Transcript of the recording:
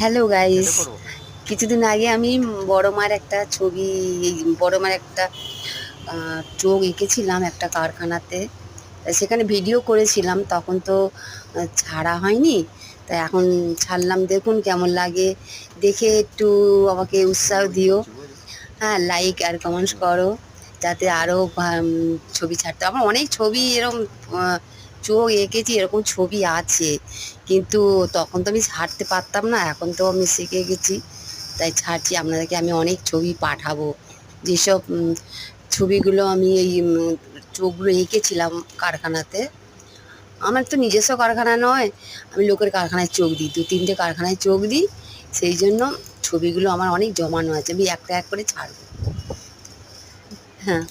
Hello guys, কিছুদিন আগে আমি বড় মার একটা ছবি, বড় মার একটা চোখ এঁকেছিলাম একটা কারখানাতে। সেখানে ভিডিও করেছিলাম, তখন তো ছাড়া হয়নি। তাই এখন ছাড়লাম, দেখুন কেমন লাগে। দেখে একটু আমাকে উৎসাহ দিও। হ্যাঁ, লাইক আর কমেন্টস করো, যাতে আরও ছবি ছাড়তে। আমার অনেক ছবি এরকম চোখ এঁকেছি, এরকম ছবি আছে, কিন্তু তখন তো আমি ছাড়তে পারতাম না। এখন তো আমি শিখে গেছি, তাই ছাড়ছি। আপনাদেরকে আমি অনেক ছবি পাঠাবো, যেসব ছবিগুলো আমি এই চোখগুলো এঁকেছিলাম কারখানাতে। আমার তো নিজস্ব কারখানা নয়, আমি লোকের কারখানায় চোখ দিই, 2-3টে কারখানায় চোখ দিই। সেই জন্য ছবিগুলো আমার অনেক জমানো আছে, আমি একটা এক করে ছাড়বো। হ্যাঁ।